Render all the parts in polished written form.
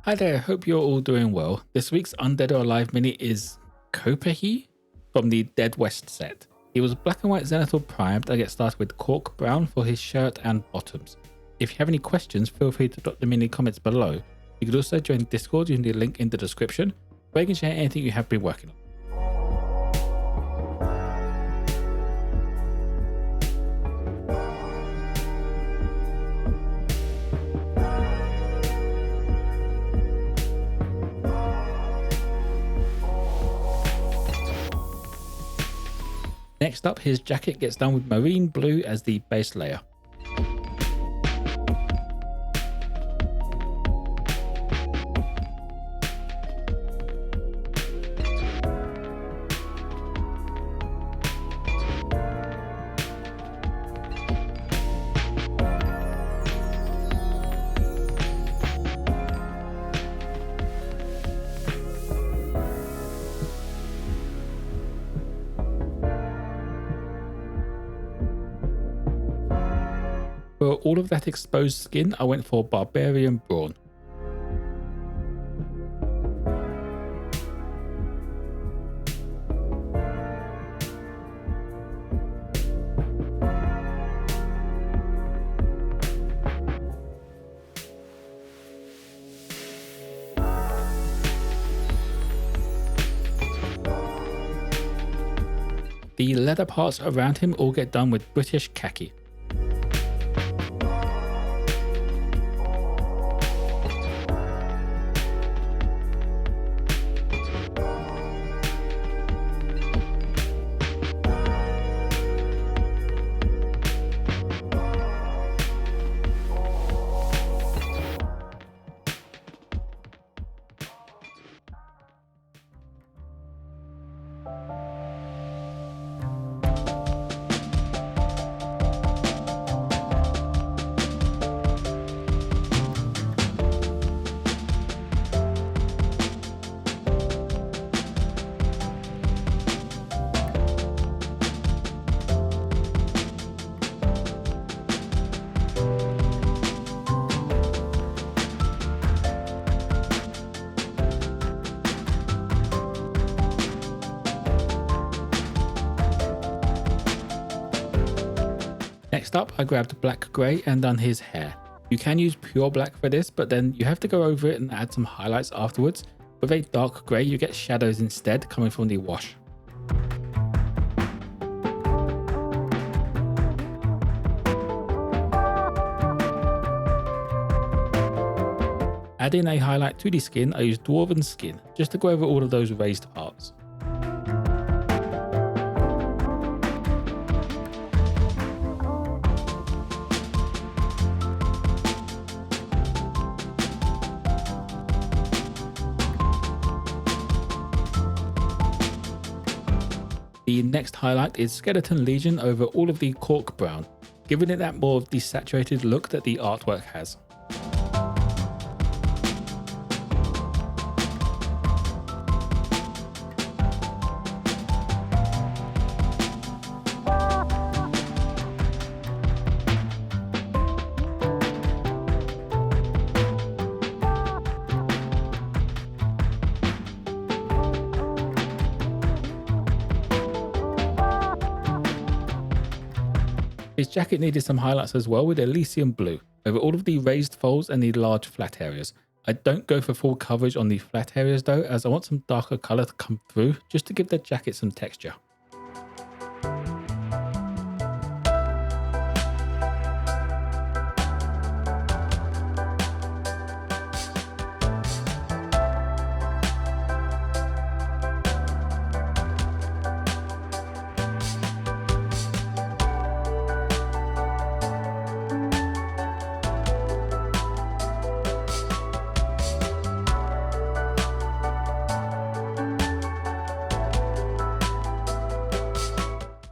Hi there, hope you're all doing well. This week's Undead or Alive mini is Kopehe from the Dead West set. He was black and white Zenithal primed. I get started with Cork Brown for his shirt and bottoms. If you have any questions, feel free to drop them in the comments below. You could also join Discord using the link in the description, where you can share anything you have been working on. Next up, his jacket gets done with marine blue as the base layer. For all of that exposed skin, I went for Barbarian Brawn. The leather parts around him all get done with British Khaki. Next up, I grabbed black grey and done his hair. You can use pure black for this, but then you have to go over it and add some highlights afterwards. With a dark grey, you get shadows instead coming from the wash. Adding a highlight to the skin, I used Dwarven skin, just to go over all of those raised parts. The next highlight is Skeleton Legion over all of the Cork Brown, giving it that more of the saturated look that the artwork has. His jacket needed some highlights as well with Elysium blue over all of the raised folds and the large flat areas. I don't go for full coverage on the flat areas though, as I want some darker colour to come through just to give the jacket some texture.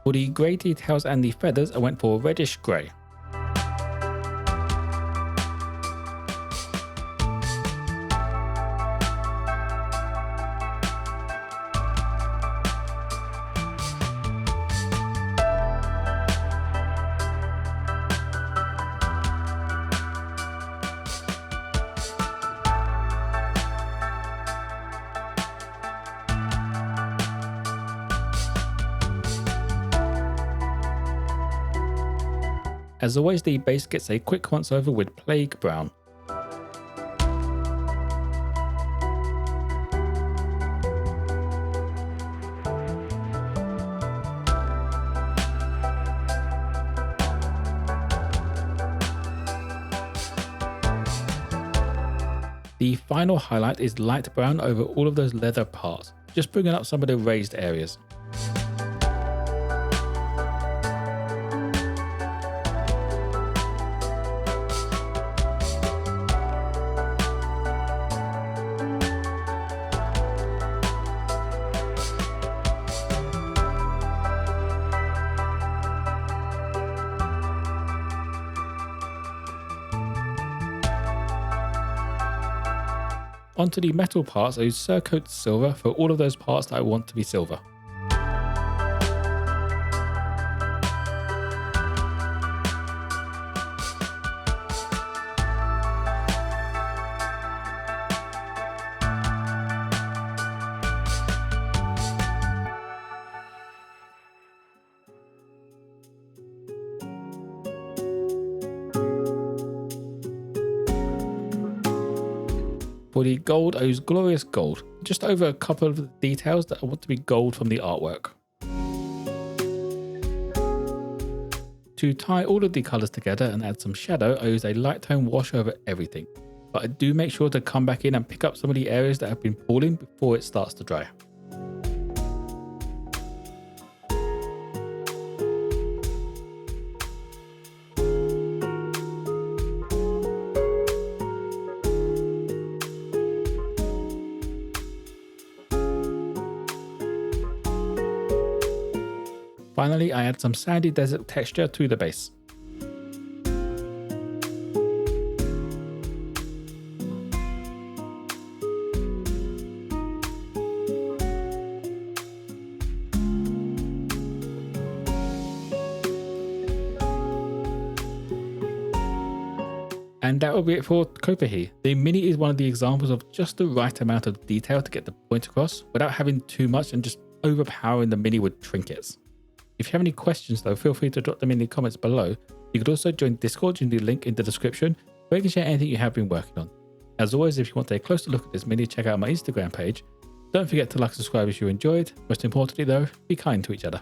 For the grey details and the feathers, I went for reddish grey. As always, the base gets a quick once over with Plague Brown. The final highlight is light brown over all of those leather parts, just bringing up some of the raised areas. Onto the metal parts, I use Cerakote Silver for all of those parts that I want to be silver. For the gold, I use Glorious Gold, just over a couple of the details that I want to be gold from the artwork. To tie all of the colours together and add some shadow, I use a light tone wash over everything, but I do make sure to come back in and pick up some of the areas that have been pooling before it starts to dry. Finally, I add some sandy desert texture to the base. And that will be it for Kopehe. The mini is one of the examples of just the right amount of detail to get the point across without having too much and just overpowering the mini with trinkets. If you have any questions though, feel free to drop them in the comments below. You could also join Discord using the link in the description where you can share anything you have been working on. As always, if you want a closer look at this mini, check out my Instagram page. Don't forget to like and subscribe if you enjoyed. Most importantly though, be kind to each other.